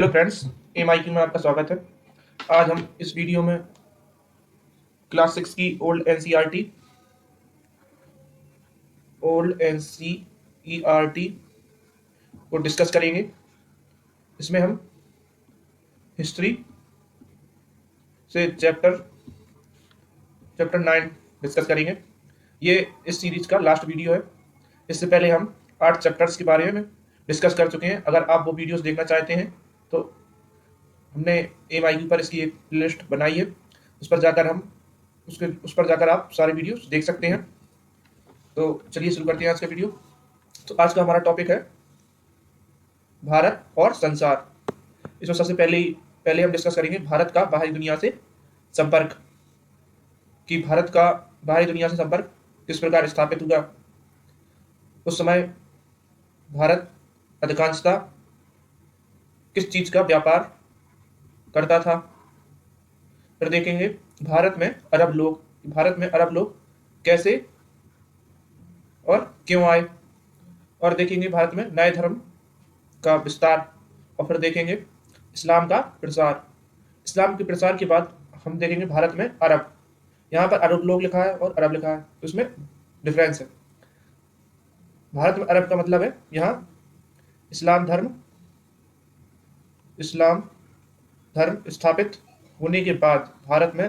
Hello friends, MIQ में आपका स्वागत है। आज हम इस वीडियो में क्लास 6 की ओल्ड एनसीईआरटी को डिस्कस करेंगे। इसमें हम हिस्ट्री से चैप्टर 9 डिस्कस करेंगे। ये इस सीरीज का लास्ट वीडियो है। इससे पहले हम 8 चैप्टर्स के बारे में डिस्कस कर चुके हैं। अगर आप वो वीडियोस देखना चाहते हैं तो हमने MIQ पर इसकी एक लिस्ट बनाई है। उस पर जाकर आप सारे वीडियोस देख सकते हैं। तो चलिए शुरू करते हैं आज का वीडियो। तो आज का हमारा टॉपिक है भारत और संसार। इसमें सबसे पहले हम डिस्कस करेंगे भारत का बाहरी दुनिया से संपर्क, कि भारत का बाहरी दुनिया से संपर्क किस प्रकार स्थापित हुआ। उस समय भारत अधिकांशतः किस चीज का व्यापार करता था। फिर देखेंगे भारत में अरब लोग कैसे और क्यों आए। और देखेंगे भारत में नए धर्म का विस्तार। और फिर देखेंगे इस्लाम का प्रसार। इस्लाम के प्रसार के बाद हम देखेंगे भारत में अरब। यहाँ पर अरब लोग लिखा है और अरब लिखा है, तो इसमें डिफरेंस है। भारत में अरब का मतलब है यहाँ इस्लाम धर्म स्थापित होने के बाद भारत में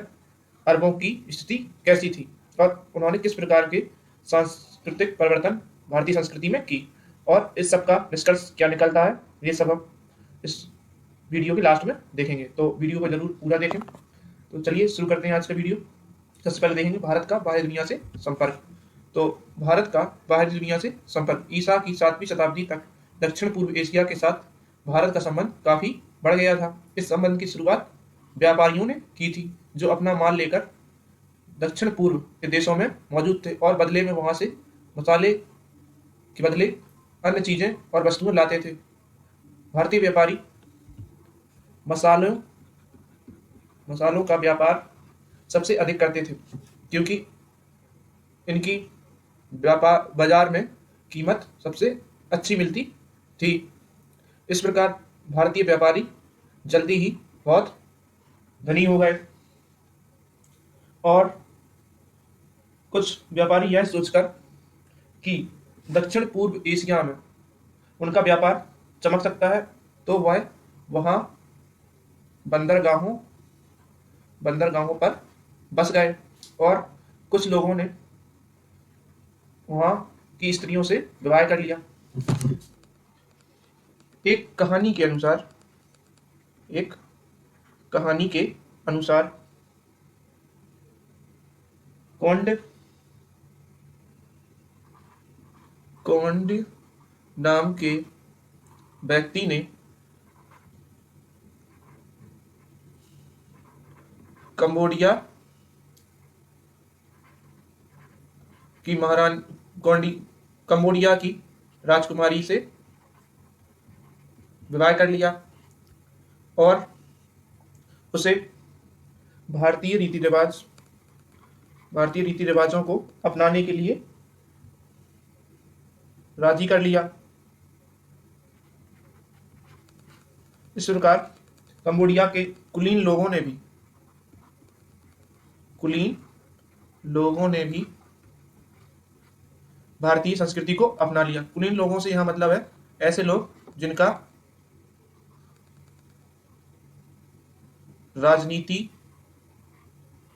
अरबों की स्थिति कैसी थी और उन्होंने किस प्रकार के सांस्कृतिक परिवर्तन भारतीय संस्कृति में की, और इस सब का निष्कर्ष क्या निकलता है, ये सब हम इस वीडियो के लास्ट में देखेंगे। तो वीडियो को जरूर पूरा देखें। तो चलिए शुरू करते हैं आज का वीडियो। सबसे पहले देखेंगे भारत का बाहरी दुनिया से संपर्क। तो भारत का बाहरी दुनिया से संपर्क ईसा की 7वीं शताब्दी तक दक्षिण पूर्व एशिया के साथ भारत का संबंध काफी बढ़ गया था। इस संबंध की शुरुआत व्यापारियों ने की थी, जो अपना माल लेकर दक्षिण पूर्व के देशों में मौजूद थे और बदले में वहां से मसाले के बदले अन्य चीजें और वस्तुएं लाते थे। भारतीय व्यापारी मसालों का व्यापार सबसे अधिक करते थे, क्योंकि इनकी व्यापार बाजार में कीमत सबसे अच्छी मिलती थी। इस प्रकार भारतीय व्यापारी जल्दी ही बहुत धनी हो गए और कुछ व्यापारी यह सोचकर कि दक्षिण पूर्व एशिया में उनका व्यापार चमक सकता है, तो वह वहां बंदरगाहों पर बस गए और कुछ लोगों ने वहां की स्त्रियों से विवाह कर लिया। एक कहानी के अनुसार कौंड नाम के व्यक्ति ने कंबोडिया की कंबोडिया की राजकुमारी से विवाह कर लिया और उसे भारतीय रीति रिवाजों को अपनाने के लिए राजी कर लिया। इस प्रकार कंबोडिया के कुलीन लोगों ने भी भारतीय संस्कृति को अपना लिया। कुलीन लोगों से यहां मतलब है ऐसे लोग जिनका राजनीति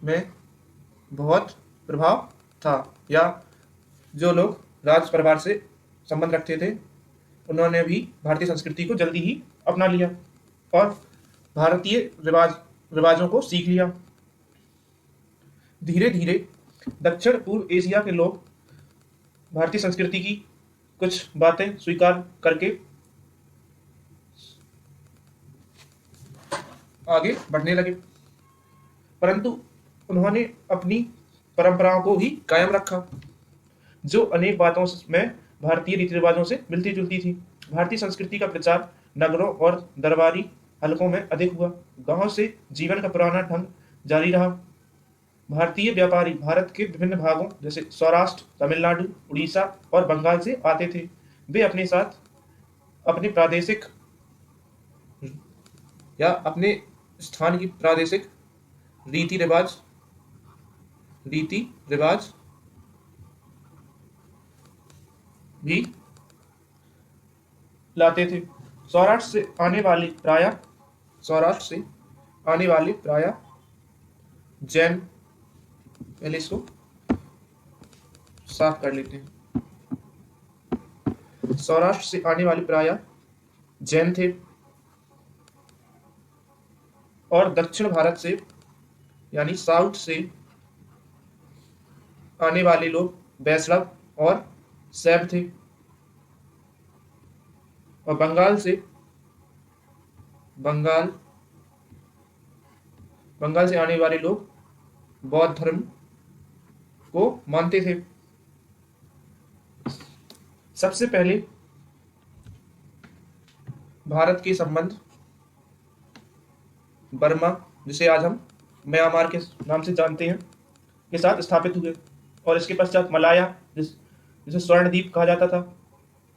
में बहुत प्रभाव था, या जो लोग राज परिवार से संबंध रखते थे, उन्होंने भी भारतीय संस्कृति को जल्दी ही अपना लिया और भारतीय रिवाजों को सीख लिया। धीरे धीरे दक्षिण पूर्व एशिया के लोग भारतीय संस्कृति की कुछ बातें स्वीकार करके आगे बढ़ने लगे, परंतु उन्होंने अपनी परंपराओं को ही कायम रखा, जो अनेक बातों में भारतीय रीति रिवाजों से मिलती जुलती थी। भारतीय संस्कृति का प्रचार नगरों और दरबारी हलकों में अधिक हुआ। गांव से जीवन का पुराना ढंग जारी रहा। भारतीय व्यापारी भारत के विभिन्न भागों जैसे सौराष्ट्र, तमिलनाडु, उड़ीसा और बंगाल से आते थे। वे अपने साथ अपने प्रादेशिक या अपने स्थान की प्रादेशिक रीति रिवाज रीति रिवाज भी लाते थे। सौराष्ट्र से आने वाली प्रायः सौराष्ट्र से आने वाले प्रायः जैन, पहले इसको साफ कर लेते हैं। सौराष्ट्र से आने वाले प्रायः जैन थे और दक्षिण भारत से यानी साउथ से आने वाले लोग वैष्णव और शैव थे और बंगाल बंगाल से आने वाले लोग बौद्ध धर्म को मानते थे। सबसे पहले भारत के संबंध बर्मा, जिसे आज हम म्यांमार के नाम से जानते हैं, के साथ स्थापित हुए और इसके पश्चात मलाया, जिसे स्वर्णद्वीप कहा जाता था,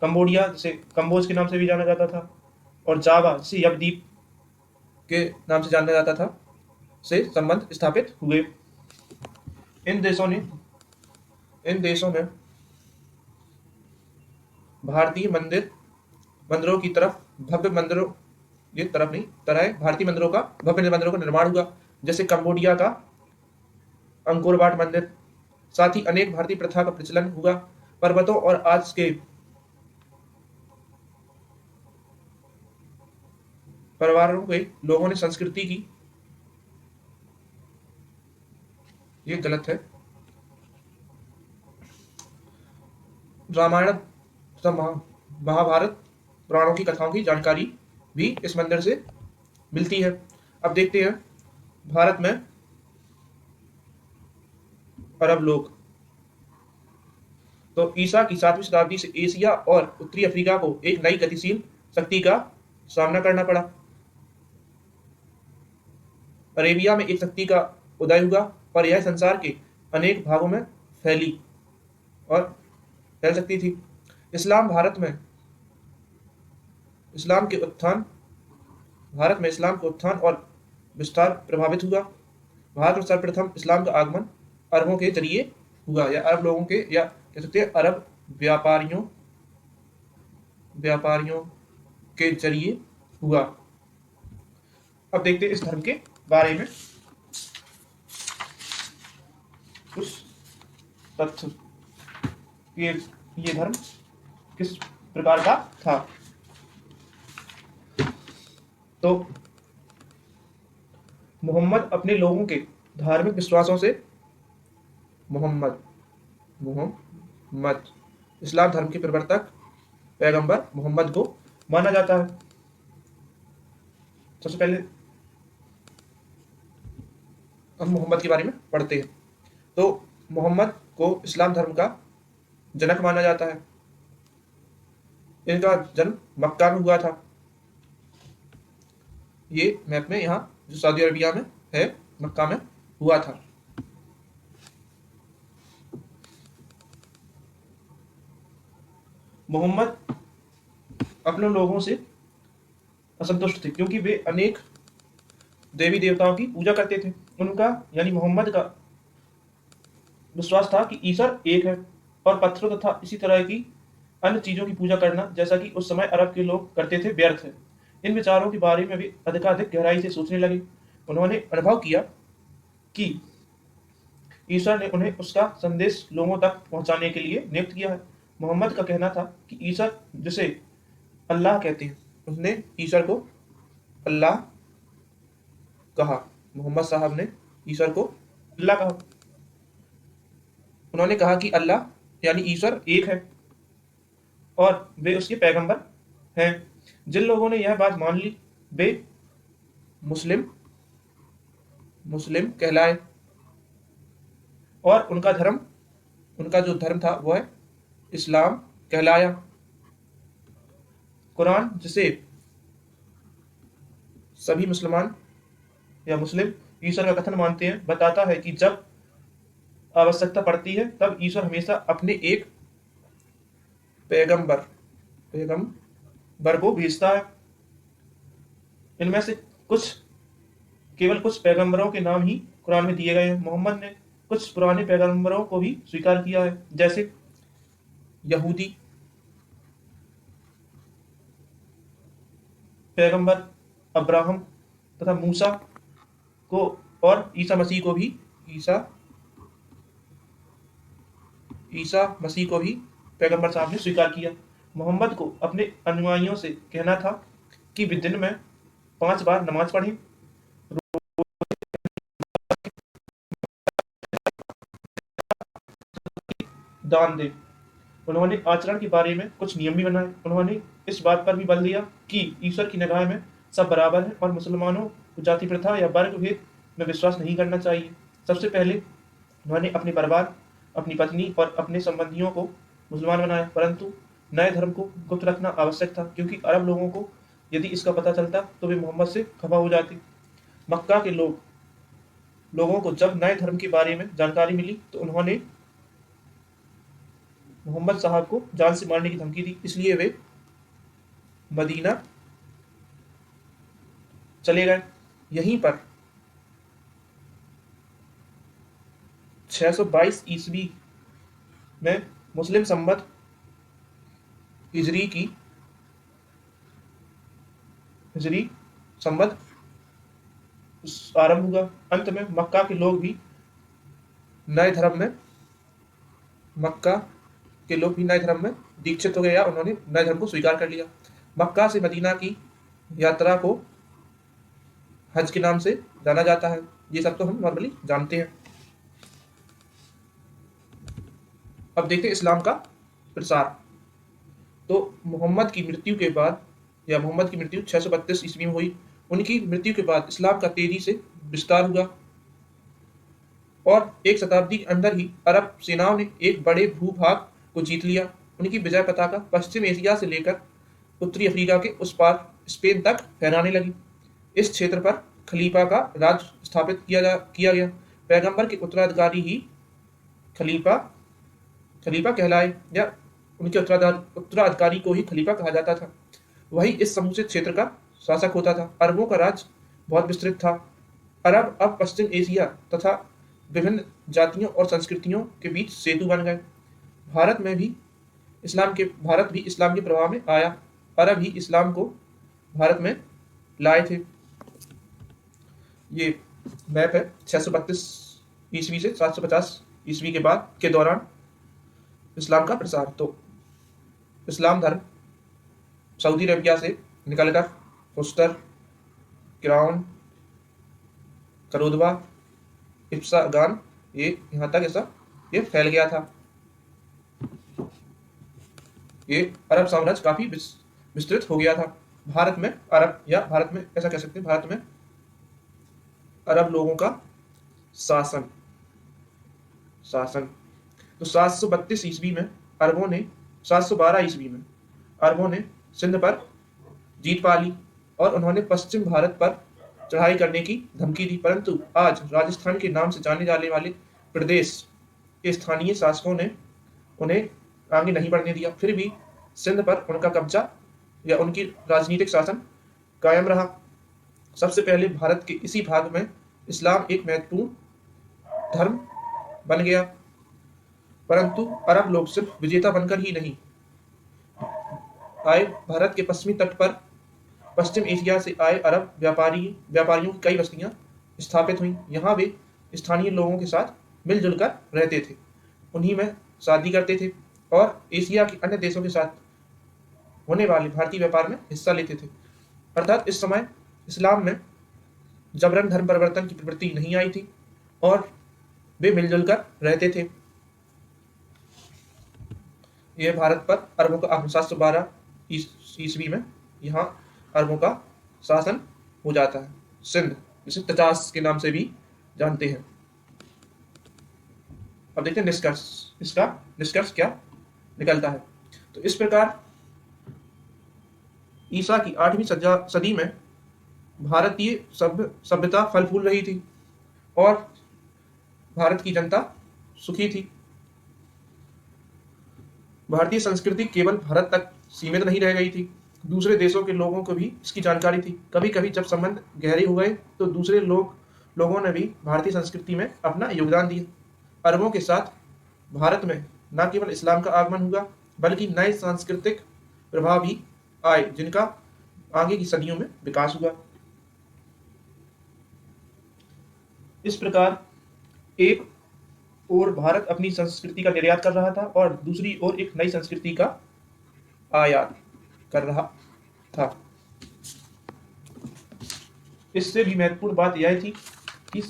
कंबोडिया, जिसे कंबोज के नाम से भी जाना जाता था, और जावा, जिसे यवद्वीप के नाम से जाना जाता था, से संबंध स्थापित हुए। इन देशों ने भारतीय मंदिरों की तरफ भव्य मंदिरों ये तरफ नहीं तरह भारतीय मंदिरों का निर्माण हुआ, जैसे कंबोडिया का अंकोर वाट मंदिर। साथ ही अनेक भारतीय प्रथा का प्रचलन हुआ। पर्वतों और आज के परिवारों के लोगों ने संस्कृति की, ये गलत है, रामायण तथा महाभारत पुराणों की कथाओं की जानकारी भी इस मंदिर से मिलती है। अब देखते हैं भारत में अरब लोग। तो ईसा की 7वीं शताब्दी से एशिया और उत्तरी अफ्रीका को एक नई गतिशील शक्ति का सामना करना पड़ा। अरेबिया में एक शक्ति का उदय हुआ और यह संसार के अनेक भागों में फैल सकती थी। भारत में इस्लाम के उत्थान और विस्तार प्रभावित हुआ। भारत में सर्वप्रथम इस्लाम का आगमन अरबों के जरिए हुआ, या अरब लोगों के, या कह सकते हैं अरब व्यापारियों के जरिए हुआ। अब देखते हैं इस धर्म के बारे में कुछ तथ्य, ये धर्म किस प्रकार का था। तो मोहम्मद अपने लोगों के धार्मिक विश्वासों से मोहम्मद इस्लाम धर्म के प्रवर्तक पैगंबर मोहम्मद को माना जाता है। सबसे पहले हम मोहम्मद के बारे में पढ़ते हैं। तो मोहम्मद को इस्लाम धर्म का जनक माना जाता है। इनका जन्म मक्का में हुआ था। ये मैप में यहाँ जो सऊदी अरबिया में है, मक्का में हुआ था। मोहम्मद अपने लोगों से असंतुष्ट थे क्योंकि वे अनेक देवी देवताओं की पूजा करते थे। उनका यानी मोहम्मद का विश्वास था कि ईश्वर एक है और पत्थरों तथा इसी तरह की अन्य चीजों की पूजा करना, जैसा कि उस समय अरब के लोग करते थे, व्यर्थ है। इन विचारों के बारे में भी अधिकाधिक गहराई से सोचने लगे। उन्होंने अनुभव किया कि ईश्वर ने उन्हें उसका संदेश लोगों तक पहुंचाने के लिए नियुक्त किया है। मोहम्मद का कहना था कि ईश्वर, जिसे अल्लाह कहते हैं, उसने ईश्वर को अल्लाह कहा। मोहम्मद साहब ने ईश्वर को अल्लाह कहा। उन्होंने कहा कि अल्लाह यानी ईश्वर एक है और वे उसके पैगंबर हैं। जिन लोगों ने यह बात मान ली वे मुस्लिम कहलाए और उनका जो धर्म था वह इस्लाम कहलाया। कुरान, जिसे सभी मुसलमान या मुस्लिम ईश्वर का कथन मानते हैं, बताता है कि जब आवश्यकता पड़ती है तब ईश्वर हमेशा अपने एक पैगंबर को भेजता है। इनमें से कुछ केवल कुछ पैगंबरों के नाम ही कुरान में दिए गए हैं। मोहम्मद ने कुछ पुराने पैगंबरों को भी स्वीकार किया है, जैसे यहूदी पैगंबर अब्राहम तथा मूसा को, और ईसा मसीह को भी ईसा ईसा मसीह को भी पैगंबर साहब ने स्वीकार किया। मोहम्मद को अपने अनुयायियों से कहना था कि वे दिन में 5 बार नमाज पढ़ें, दान दें। उन्होंने आचरण के बारे में कुछ नियम भी बनाए। उन्होंने इस बात पर भी बल दिया कि ईश्वर की निगाह में सब बराबर हैं और मुसलमानों को जाति प्रथा या वर्ग भेद में विश्वास नहीं करना चाहिए। सबसे पहले उन्होंने अपने परिवार, अपनी पत्नी और अपने संबंधियों को मुसलमान बनाया, परंतु नए धर्म को गुप्त रखना आवश्यक था, क्योंकि अरब लोगों को यदि इसका पता चलता तो वे मोहम्मद से खफा हो जाते। मक्का के लोगों को जब नए धर्म के बारे में जानकारी मिली तो उन्होंने मोहम्मद साहब को जान से मारने की धमकी दी। इसलिए वे मदीना चले गए। यहीं पर 622 ईस्वी में मुस्लिम संवत हिजरी संवत आरंभ हुआ। अंत में मक्का के लोग भी नए धर्म में दीक्षित हो गए, या उन्होंने नए धर्म को स्वीकार कर लिया। मक्का से मदीना की यात्रा को हज के नाम से जाना जाता है। ये सब तो हम नॉर्मली जानते हैं। अब देखते हैं इस्लाम का प्रसार। तो मोहम्मद की मृत्यु 632 ईस्वी में हुई। उनकी मृत्यु के बाद इस्लाम का तेजी से विस्तार हुआ और एक शताब्दी के अंदर ही अरब सेनाओं ने एक बड़े भूभाग को जीत लिया। उनकी विजय पताका पश्चिम एशिया से लेकर उत्तरी अफ्रीका के उस पार स्पेन तक फहराने लगी। इस क्षेत्र पर खलीफा का राज स्थापित किया गया। पैगंबर के उत्तराधिकारी ही खलीफा कहलाए, या उनके उत्तराधिकारी को ही खलीफा कहा जाता था। वही इस समुचित क्षेत्र का शासक होता था। अरबों का राज बहुत विस्तृत था। अरब अब पश्चिम एशिया तथा विभिन्न जातियों और संस्कृतियों के बीच सेतु बन गए। भारत भी इस्लाम के प्रभाव में आया। अरब ही इस्लाम को भारत में लाए थे। ये मैप है 632 ईस्वी से 750 ईस्वी के दौरान इस्लाम का प्रसार। तो इस्लाम धर्म सऊदी अरेबिया से निकलकर फुस्तर, किराउन, करोदवा, इप्सागान, ये यहाँ तक ये फैल गया था। ये अरब साम्राज्य काफी विस्तृत हो गया था। भारत में ऐसा कह सकते हैं, भारत में अरब लोगों का शासन तो 732 ईस्वी में 712 ईस्वी में अरबों ने सिंध पर जीत पा ली और उन्होंने पश्चिम भारत पर चढ़ाई करने की धमकी दी। परंतु आज राजस्थान के नाम से जाने जाने वाले प्रदेश के स्थानीय शासकों ने उन्हें आगे नहीं बढ़ने दिया। फिर भी सिंध पर उनका कब्जा या उनकी राजनीतिक शासन कायम रहा। सबसे पहले भारत के इसी भाग में इस्लाम एक महत्वपूर्ण धर्म बन गया, परंतु अरब लोग सिर्फ विजेता बनकर ही नहीं आए। भारत के पश्चिमी तट पर पश्चिम एशिया से आए अरब व्यापारियों की कई बस्तियां स्थापित हुई। यहाँ वे स्थानीय लोगों के साथ मिलजुल कर रहते थे, उन्हीं में शादी करते थे और एशिया के अन्य देशों के साथ होने वाले भारतीय व्यापार में हिस्सा लेते थे। अर्थात इस समय इस्लाम में जबरन धर्म परिवर्तन की प्रवृत्ति नहीं आई थी और वे मिलजुल कर रहते थे। यह भारत पर अरबों का 712 ईस्वी में यहाँ अरबों का शासन हो जाता है। सिंध, जिसे तजास के नाम से भी जानते हैं। अब देखते हैं निष्कर्ष। इसका निष्कर्ष क्या निकलता है। तो इस प्रकार ईसा की 8वीं सदी में भारतीय सभ्यता फल फूल रही थी और भारत की जनता सुखी थी। भारतीय संस्कृति केवल भारत तक सीमित नहीं रह गई थी, दूसरे देशों के लोगों को भी इसकी जानकारी थी। कभी कभी जब संबंध गहरे हो गए तो दूसरे लोगों ने भी भारतीय संस्कृति में अपना योगदान दिया। अरबों के साथ भारत में न केवल इस्लाम का आगमन हुआ बल्कि नए सांस्कृतिक प्रभाव भी आए जिनका आगे की सदियों में विकास हुआ। इस प्रकार एक ओर भारत अपनी संस्कृति का निर्यात कर रहा था और दूसरी ओर एक नई संस्कृति का आयात कर रहा था। इससे भी महत्वपूर्ण बात यह थी कि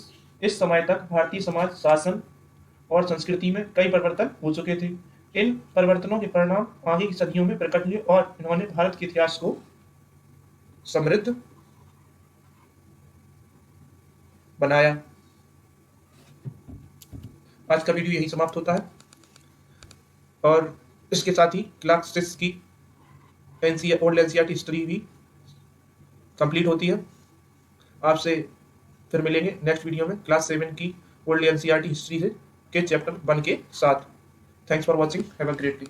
इस समय तक भारतीय समाज, शासन और संस्कृति में कई परिवर्तन हो चुके थे। इन परिवर्तनों के परिणाम आगे की सदियों में प्रकट हुए और इन्होंने भारत के इतिहास को समृद्ध बनाया। आज का वीडियो यही समाप्त होता है और इसके साथ ही क्लास 6 की ओल्ड एनसीईआरटी हिस्ट्री भी कंप्लीट होती है। आपसे फिर मिलेंगे नेक्स्ट वीडियो में क्लास 7 की ओल्ड एनसीईआरटी हिस्ट्री से के चैप्टर 1 के साथ। Thanks for watching, have a great day.